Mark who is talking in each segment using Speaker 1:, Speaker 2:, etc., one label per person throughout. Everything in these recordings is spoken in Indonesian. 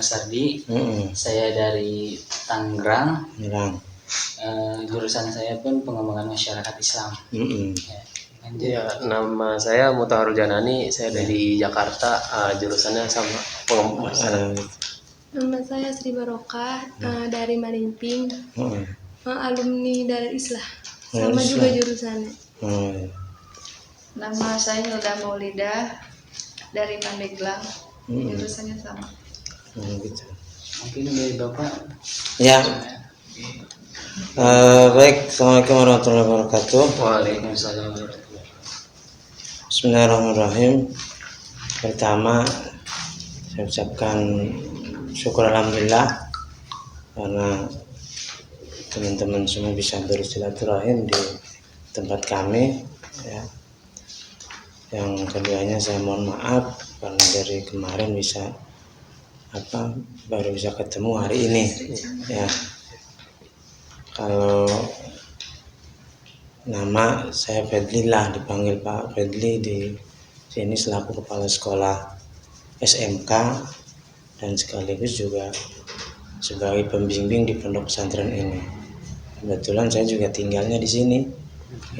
Speaker 1: Sardi, saya dari Tangerang. Jurusan saya pun pengembangan masyarakat Islam.
Speaker 2: Ya, nama saya Mutahharul Janani, saya dari Jakarta, jurusannya sama pengembangan masyarakat.
Speaker 3: Nama saya Sri Barokah, dari Marimping, alumni dari Islah, sama juga jurusannya.
Speaker 4: Nama saya Hilda Maulidah dari Pandeglang, jurusannya sama.
Speaker 1: Gitu. Mungkin dari Bapak.
Speaker 5: Ya. Baik, Assalamualaikum warahmatullahi wabarakatuh.
Speaker 2: Waalaikumsalam.
Speaker 5: Bismillahirrahmanirrahim. Pertama, saya ucapkan syukur alhamdulillah karena teman-teman semua bisa bersilaturahim di tempat kami. Ya. Yang keduanya saya mohon maaf karena dari kemarin baru bisa ketemu hari ini. Ya. Kalau nama saya Fedli lah, dipanggil Pak Fedli di sini selaku kepala sekolah SMK dan sekaligus juga sebagai pembimbing di pondok pesantren ini. Kebetulan saya juga tinggalnya di sini,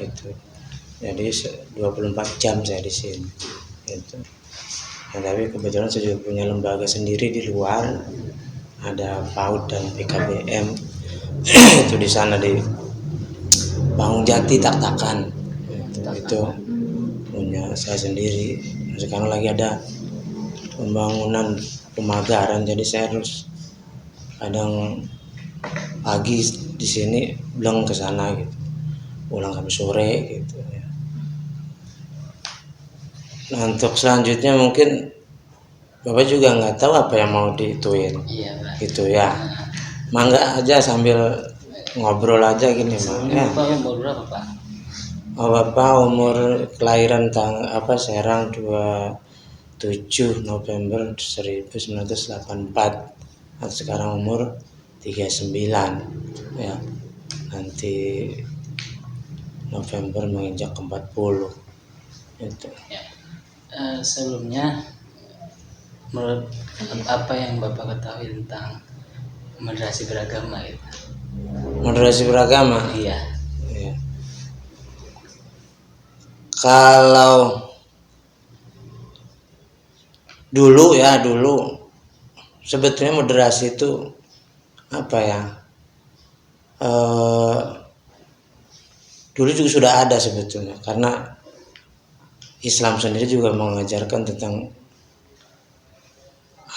Speaker 5: gitu. Jadi 24 jam saya di sini, gitu. Nah, tapi kebetulan saya juga punya lembaga sendiri di luar, ada PAUD dan PKBM. Itu di sana di Bangun Jati Tak-Takan. Itu punya saya sendiri. Sekarang lagi ada pembangunan pemagaran, jadi saya harus kadang pagi di sini belum ke sana gitu. Pulang sampai sore gitu ya. Nah, untuk selanjutnya mungkin Bapak juga nggak tahu apa yang mau dituin.
Speaker 1: Iya, Pak.
Speaker 5: Gitu ya. Mangga aja sambil ngobrol aja gini, Pak. Ya.
Speaker 1: Bapak umur berapa, Pak?
Speaker 5: Bapak umur kelahiran Serang 27 November 1984. Nah, sekarang umur 39. Ya. Nanti November menginjak 40. Itu.
Speaker 1: Ya. Sebelumnya, menurut apa yang Bapak ketahui tentang moderasi beragama itu?
Speaker 5: Moderasi beragama?
Speaker 1: Iya.
Speaker 5: Ya. Kalau dulu sebetulnya moderasi itu dulu juga sudah ada sebetulnya, karena Islam sendiri juga mengajarkan tentang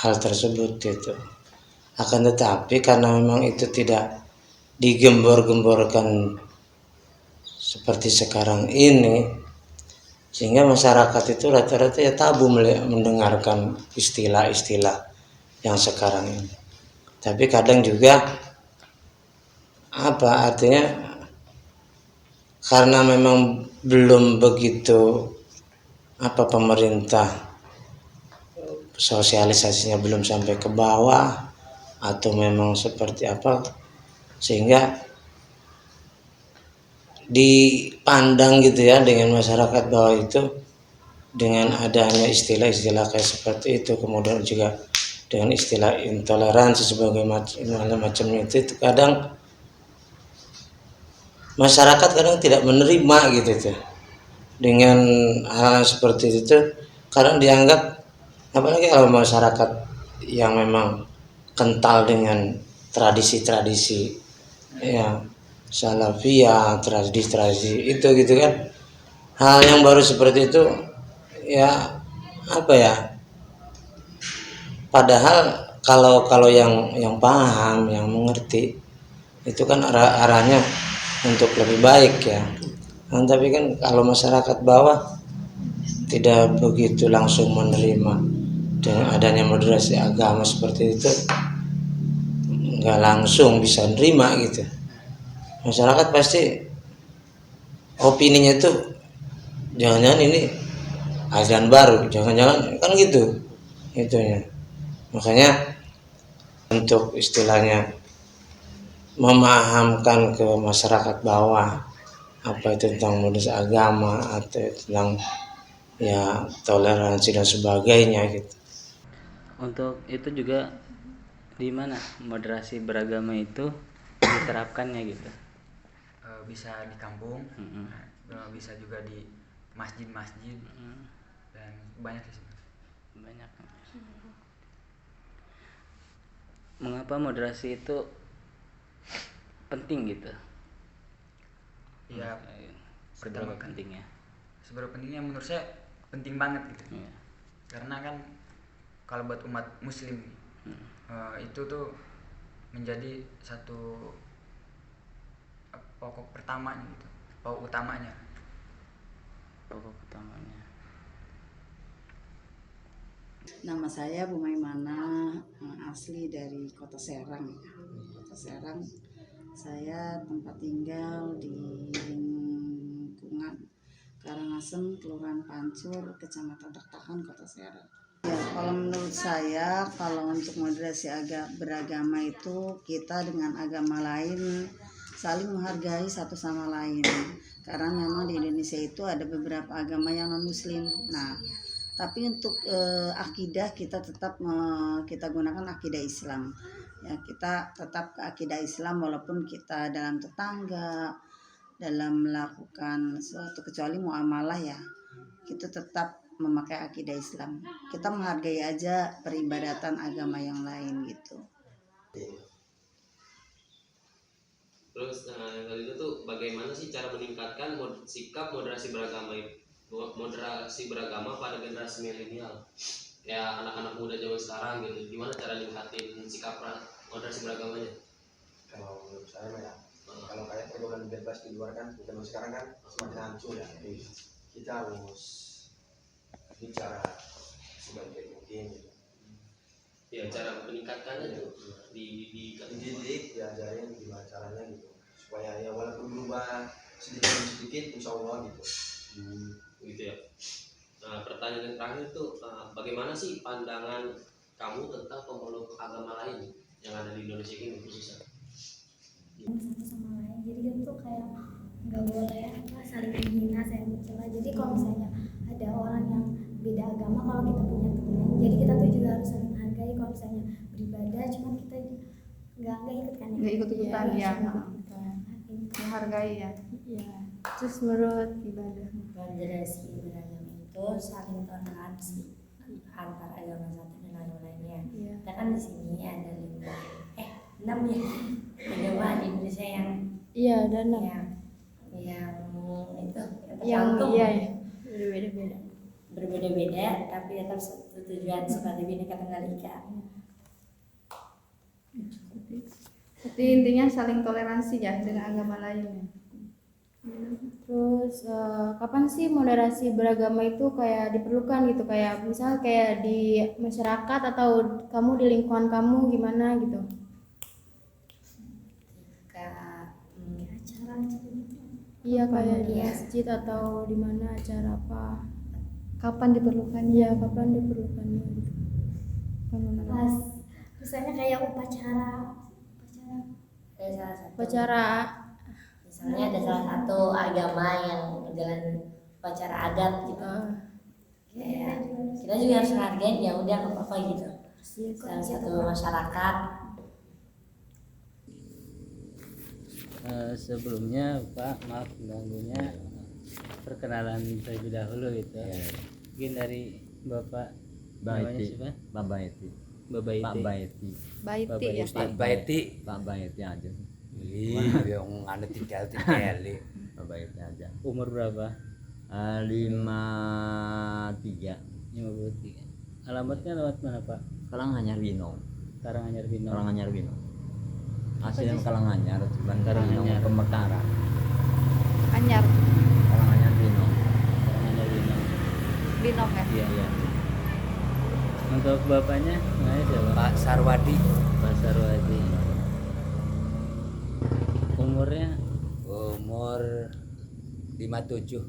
Speaker 5: hal tersebut gitu. Akan tetapi karena memang itu tidak digembor-gemborkan seperti sekarang ini, sehingga masyarakat itu rata-rata ya tabu mendengarkan istilah-istilah yang sekarang ini. Tapi kadang juga artinya karena memang belum begitu pemerintah sosialisasinya belum sampai ke bawah, atau memang seperti sehingga dipandang gitu ya dengan masyarakat bawah itu, dengan adanya istilah-istilah kayak seperti itu, kemudian juga dengan istilah intoleransi sebagai macam itu kadang masyarakat tidak menerima gitu tuh. dengan hal seperti itu kadang dianggap, apalagi kalau masyarakat yang memang kental dengan tradisi-tradisi ya salafiyah, tradisi-tradisi itu gitu kan, hal yang baru seperti itu ya apa ya, padahal kalau yang paham, yang mengerti itu kan arahnya untuk lebih baik ya. Nah, tapi kan kalau masyarakat bawah tidak begitu langsung menerima dengan adanya moderasi agama seperti itu, nggak langsung bisa nerima gitu. Masyarakat pasti opininya itu jangan-jangan ini ajaran baru, jangan-jangan kan gitu itunya. Makanya untuk istilahnya memahamkan ke masyarakat bawah apa itu tentang moderasi agama atau tentang ya toleransi dan sebagainya gitu.
Speaker 1: Untuk itu juga di mana moderasi beragama itu diterapkannya gitu?
Speaker 6: Bisa di kampung,
Speaker 1: Mm-mm.
Speaker 6: bisa juga di masjid-masjid, dan banyak di sini.
Speaker 1: Banyak. Mengapa moderasi itu penting gitu?
Speaker 6: Ya,
Speaker 1: Seberapa
Speaker 6: pertama kan
Speaker 1: pentingnya?
Speaker 6: seberapa pentingnya menurut saya penting banget gitu.
Speaker 1: Iya.
Speaker 6: Karena kan kalau buat umat muslim itu tuh menjadi satu pokok pertamanya gitu, pokok utamanya.
Speaker 1: Pokok utamanya.
Speaker 7: Nama saya Bu Maimana, asli dari Kota Serang. Kota Serang, saya tempat tinggal di lingkungan Karangasem, Kelurahan Pancur, Kecamatan Tertahan, Kota Serang. Ya, kalau menurut saya, kalau untuk moderasi beragama itu kita dengan agama lain saling menghargai satu sama lain. Karena memang di Indonesia itu ada beberapa agama yang non-muslim. Nah, tapi untuk akidah kita tetap kita gunakan akidah Islam ya, kita tetap ke akidah Islam walaupun kita dalam tetangga, dalam melakukan suatu kecuali muamalah ya, kita tetap memakai akidah Islam, kita menghargai aja peribadatan agama yang lain gitu.
Speaker 2: Terus yang tadi itu tuh bagaimana sih cara meningkatkan sikap moderasi beragama pada generasi milenial, ya anak-anak muda zaman sekarang gitu, gimana cara ningkatin sikap moderasi beragamanya?
Speaker 8: Kalau menurut saya ya, kalau kayak pergaulan bebas di luar kan zaman sekarang kan semakin hancur ya, jadi kita harus bicara sebaik mungkin gitu.
Speaker 2: Ya cara meningkatkannya tuh
Speaker 8: dididik, diajarin gimana caranya gitu, supaya ya walaupun berubah sedikit demi sedikit insya Allah gitu.
Speaker 2: Gitu ya. Nah, pertanyaan yang terakhir tuh bagaimana sih pandangan kamu tentang pemeluk agama lain yang ada di Indonesia ini khususnya?
Speaker 9: Satu sama lain, jadi kan tuh kayak nggak boleh saling menghina, saling mencela. Jadi kalau misalnya ada orang yang beda agama, kalau kita punya teman, jadi kita tuh juga harus saling menghargai. Kalau misalnya beribadah, cuman kita nggak ikut kan?
Speaker 4: Nggak ikut-ikutan ya,
Speaker 9: menghargai
Speaker 4: ya.
Speaker 9: Iya.
Speaker 4: Terus menurut ibadah,
Speaker 10: moderasi beragama itu saling toleransi antar agama satu dan agama lainnya. Kita kan di sini ada 6 ya agama di Indonesia yang
Speaker 4: ada 6
Speaker 10: yang
Speaker 4: berbeda-beda,
Speaker 10: tapi tetap satu tujuan seperti Bhinneka Tunggal Ika.
Speaker 4: Jadi intinya saling toleransi ya dengan agama lainnya.
Speaker 9: Terus kapan sih moderasi beragama itu kayak diperlukan gitu, kayak misal kayak di masyarakat atau kamu di lingkungan kamu gimana gitu?
Speaker 10: Acara
Speaker 9: Iya kayak di masjid atau di mana acara apa?
Speaker 4: Kapan diperlukannya?
Speaker 9: Iya kapan diperlukannya gitu?
Speaker 10: Pas misalnya kayak upacara misalnya ada salah satu agama yang berjalan upacara adat gitu, kayak kita juga harus menghargai, ya udah nggak apa-apa gitu, salah satu masyarakat.
Speaker 1: Sebelumnya Pak, maaf mengganggunya, perkenalan terlebih dahulu gitu. Mungkin dari Bapak namanya siapa?
Speaker 6: Pak Baiti.
Speaker 1: Bapak
Speaker 6: Pak
Speaker 1: Iti.
Speaker 6: Baiti.
Speaker 4: Baiti ya.
Speaker 11: Pak Baiti.
Speaker 6: Pak Baiti aja.
Speaker 11: Iya, anu tinggal.
Speaker 6: Pak Baiti aja.
Speaker 1: Umur berapa?
Speaker 6: 53.
Speaker 1: 53. Alamatnya lewat mana Pak?
Speaker 6: Karanganyar Wino.
Speaker 1: Karanganyar Bino.
Speaker 6: Karanganyar Wino. Aslinya Karanganyar, cuman
Speaker 1: Karanganyar.
Speaker 6: Pemekaran.
Speaker 4: Anyar,
Speaker 6: Karanganyar Wino.
Speaker 1: Karanganyar Bino.
Speaker 4: Binong ya.
Speaker 1: Iya. Untuk bapaknya namanya siapa?
Speaker 11: Pak Sarwadi.
Speaker 1: Pak Sarwadi. Umurnya
Speaker 11: Umur 57.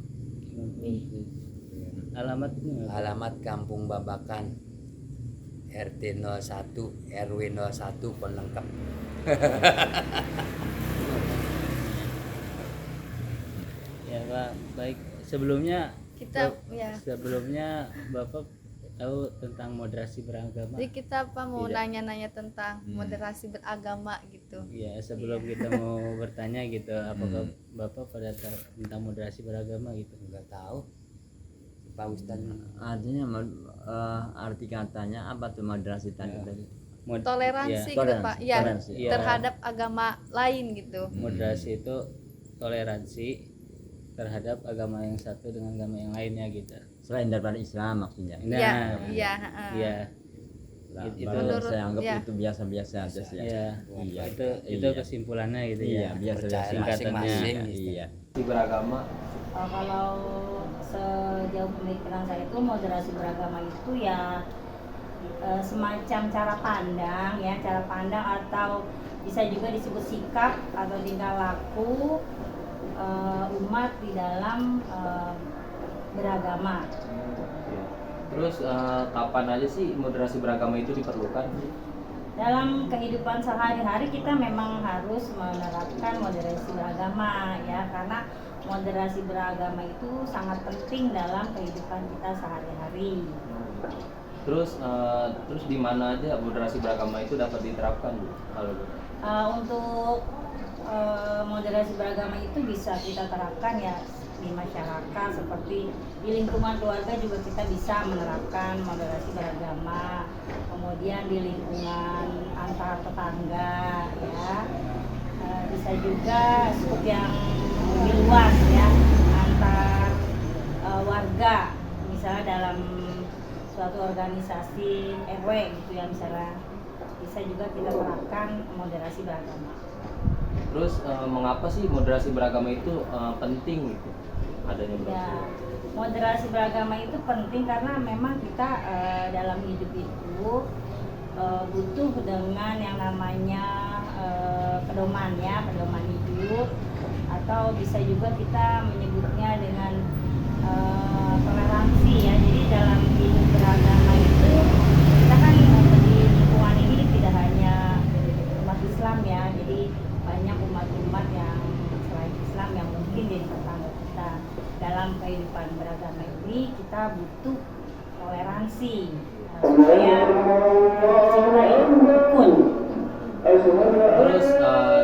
Speaker 1: alamatnya apa?
Speaker 11: Alamat Kampung Babakan. RT 01 RW 01 pelengkap.
Speaker 1: Ya Pak, baik. Sebelumnya
Speaker 4: Sebelumnya
Speaker 1: Bapak tahu tentang moderasi beragama.
Speaker 4: jadi kita mau
Speaker 1: Tidak.
Speaker 4: nanya-nanya tentang moderasi beragama gitu.
Speaker 1: Ya, sebelum kita mau bertanya gitu, apakah Bapak pada tahu tentang moderasi beragama gitu?
Speaker 11: Enggak tahu. Pak Ustadz.
Speaker 6: Artinya arti katanya apa tuh moderasi tadi?
Speaker 4: Toleransi gitu
Speaker 1: toleransi.
Speaker 4: Pak. Ya,
Speaker 6: Toleransi.
Speaker 1: Ya.
Speaker 4: terhadap agama lain gitu.
Speaker 1: Moderasi itu toleransi terhadap agama yang satu dengan agama yang lainnya gitu.
Speaker 6: Selain daripada Islam maksudnya.
Speaker 1: Nah,
Speaker 4: Iya.
Speaker 1: iya.
Speaker 6: Lah,
Speaker 1: Itu
Speaker 6: baru
Speaker 4: menurut-
Speaker 6: saya anggap
Speaker 4: ya.
Speaker 6: itu biasa-biasa aja sih.
Speaker 1: Iya.
Speaker 6: Iya.
Speaker 1: Itu kesimpulannya gitu
Speaker 6: Iya,
Speaker 1: ya.
Speaker 6: biasa-biasa
Speaker 11: Percaya masing-masing.
Speaker 6: Iya.
Speaker 11: Beragama.
Speaker 10: Kalau sejauh pemikiran saya itu moderasi beragama itu ya semacam cara pandang atau bisa juga disebut sikap atau tingkah laku umat di dalam beragama.
Speaker 2: Terus kapan aja sih moderasi beragama itu diperlukan?
Speaker 10: Dalam kehidupan sehari-hari kita memang harus menerapkan moderasi beragama ya, karena moderasi beragama itu sangat penting dalam kehidupan kita sehari-hari.
Speaker 2: Terus di mana aja moderasi beragama itu dapat diterapkan, Bu? Kalau
Speaker 10: Untuk moderasi beragama itu bisa kita terapkan ya di masyarakat, seperti di lingkungan keluarga juga kita bisa menerapkan moderasi beragama, kemudian di lingkungan antar tetangga ya, bisa juga skup yang lebih luas ya, antar warga, misalnya dalam suatu organisasi RW gitu ya, misalnya bisa juga kita terapkan moderasi beragama.
Speaker 2: terus mengapa sih moderasi beragama itu penting gitu? Adanya
Speaker 10: Ya, moderasi beragama itu penting karena memang kita dalam hidup itu butuh dengan yang namanya pedoman hidup, atau bisa juga kita menyebutnya dengan toleransi ya. Jadi dalam hidup beragama itu kita kan di lingkungan ini tidak hanya umat Islam ya, jadi banyak umat-umat yang selain Islam yang mungkin jadi tetangga kita. Dalam kehidupan beragama ini kita butuh toleransi supaya kita hidup rukun.
Speaker 2: Terus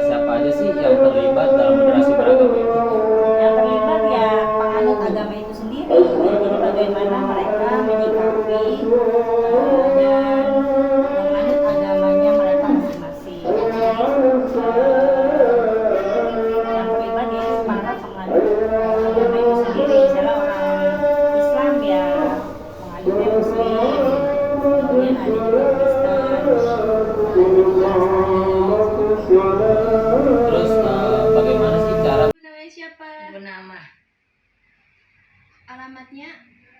Speaker 2: siapa aja sih yang terlibat dalam moderasi beragama itu?
Speaker 10: Yang terlibat ya penganut agama itu sendiri. Jadi bagaimana mereka menyikapi dan menganut agamanya mereka masing-masing. Yang terlibat yaitu para penganut agama itu sendiri. Misalnya orang Islam ya penganutnya Muslim, kemudian ada juga Kristen.
Speaker 2: Terus bagaimana sih cara
Speaker 3: Namanya siapa?
Speaker 10: Ibu nama
Speaker 3: Alamatnya?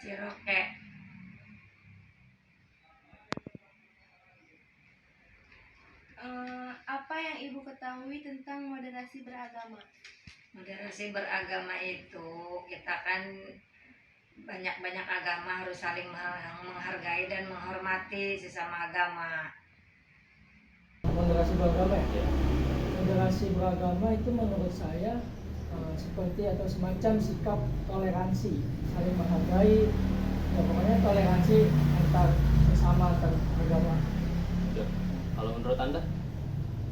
Speaker 10: Ciroke.
Speaker 3: Apa yang ibu ketahui tentang moderasi beragama?
Speaker 10: Moderasi beragama itu kita kan banyak agama harus saling menghargai dan menghormati sesama agama.
Speaker 12: Moderasi beragama ya? Moderasi beragama itu menurut saya seperti atau semacam sikap toleransi, saling menghargai, ya pokoknya toleransi antar sesama antar agama.
Speaker 2: Kalau menurut Anda?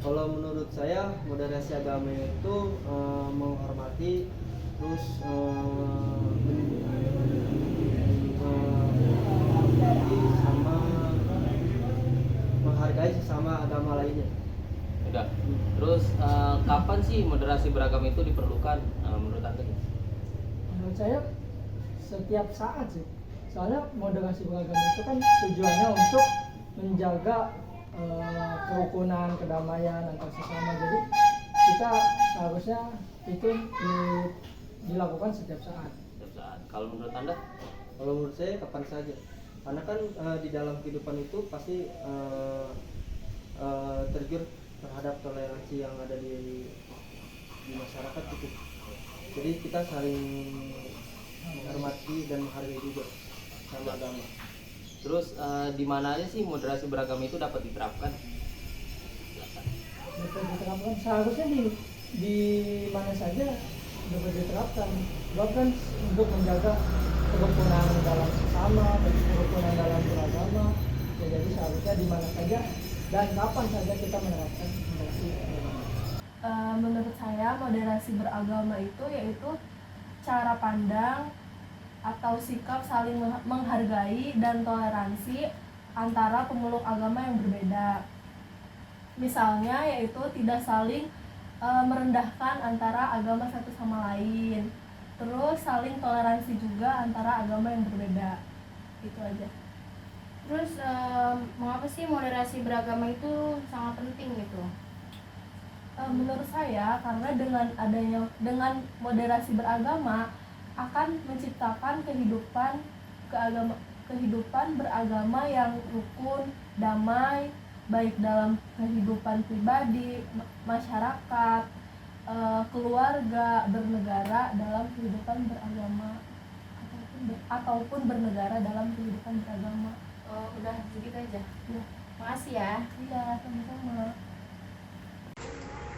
Speaker 8: Kalau menurut saya moderasi agama itu menghormati
Speaker 12: terus sama menghargai sesama agama lainnya.
Speaker 2: Udah. Terus kapan sih moderasi beragama itu diperlukan menurut Anda?
Speaker 12: Menurut saya setiap saat sih. Soalnya moderasi beragama itu kan tujuannya untuk menjaga kerukunan, kedamaian antar sesama. Jadi kita seharusnya itu dilakukan setiap saat.
Speaker 2: Setiap saat. Kalau menurut Anda?
Speaker 12: Kalau menurut saya kapan saja. Karena kan di dalam kehidupan itu pasti terjun terhadap toleransi yang ada di masyarakat gitu. Jadi kita saling menghormati dan menghargai juga sama agama.
Speaker 2: Terus di mana aja sih moderasi beragama itu dapat diterapkan?
Speaker 12: Dapat diterapkan seharusnya di mana saja dapat diterapkan. Bahkan untuk menjaga kerukunan dalam sesama, kerukunan dalam beragama. Ya, jadi seharusnya di mana saja dan kapan saja kita menerapkan moderasi beragama.
Speaker 3: Menurut saya moderasi beragama itu yaitu cara pandang atau sikap saling menghargai dan toleransi antara pemeluk agama yang berbeda. Misalnya yaitu tidak saling merendahkan antara agama satu sama lain. Terus saling toleransi juga antara agama yang berbeda. Itu aja.
Speaker 9: Terus mengapa sih moderasi beragama itu sangat penting gitu?
Speaker 3: Menurut saya karena dengan moderasi beragama akan menciptakan kehidupan beragama yang rukun, damai, baik dalam kehidupan pribadi, masyarakat, keluarga, bernegara dalam kehidupan beragama ataupun bernegara dalam kehidupan beragama.
Speaker 9: Oh, udah segitu aja.
Speaker 3: Ya.
Speaker 9: Makasih ya.
Speaker 3: Iya, sama-sama.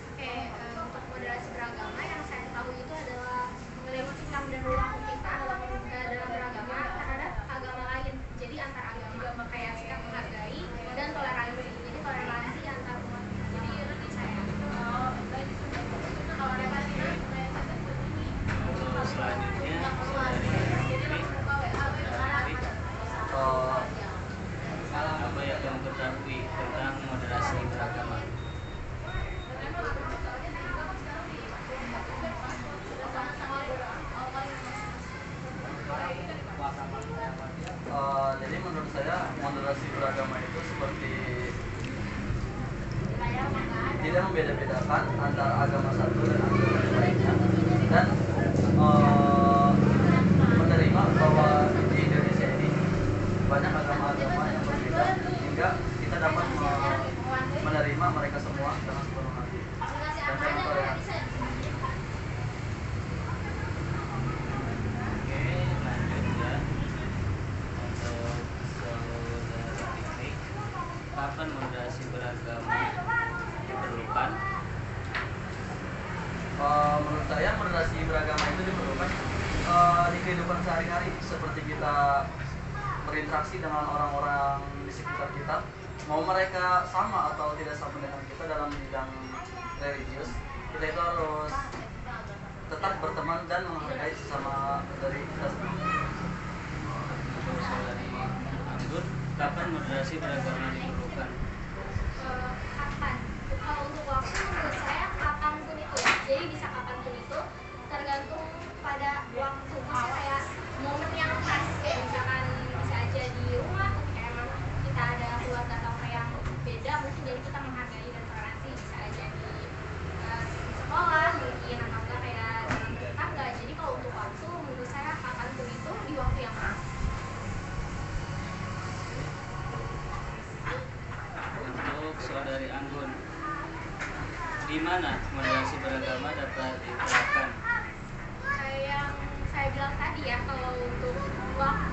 Speaker 9: Oke, untuk moderasi beragama yang saya tahu itu adalah melihat sikap dan perilaku kita dalam beragama terhadap agama lain. Jadi antar agama kayak sikap menghargai dan toleransi. Jadi toleransi antar umat. Jadi itu saya. Kalau repasinya
Speaker 1: selanjutnya apa yang kamu ketahui tentang moderasi beragama?
Speaker 6: Jadi menurut saya moderasi beragama itu seperti tidak membeda-bedakan antara agama satu dan agama lainnya, dan menerima bahwa di Indonesia ini banyak agama-agama yang berbeda hingga kita dapat menerima mereka semua dengan sepenuh hati dan dengan toleransi.
Speaker 1: Kapan moderasi beragama diperlukan?
Speaker 6: Menurut saya moderasi beragama itu diperlukan di kehidupan sehari-hari, seperti kita berinteraksi dengan orang-orang di sekitar kita, mau mereka sama atau tidak sama dengan kita dalam bidang religius, kita itu harus tetap berteman dan menghargai sesama dari kita sendiri.
Speaker 1: Kapan moderasi beragama diperlukan?
Speaker 9: kapan? Kalau untuk waktu menurut saya kapanpun itu ya. Jadi bisa kapanpun itu tergantung pada waktu. Maksudnya kayak momen yang pas, kayak misalkan bisa aja di rumah ketika emang kita ada keluarga atau yang beda, mungkin jadi kita menghargai dan toleransi. Bisa aja di sekolah mungkin atau enggak kayak dengan tetangga. Jadi kalau untuk waktu menurut saya kapanpun itu di waktu yang pas.
Speaker 1: Untuk saudari Anggun, di mana moderasi beragama dapat diterapkan?
Speaker 9: Kayak yang saya bilang tadi ya, kalau untuk waktu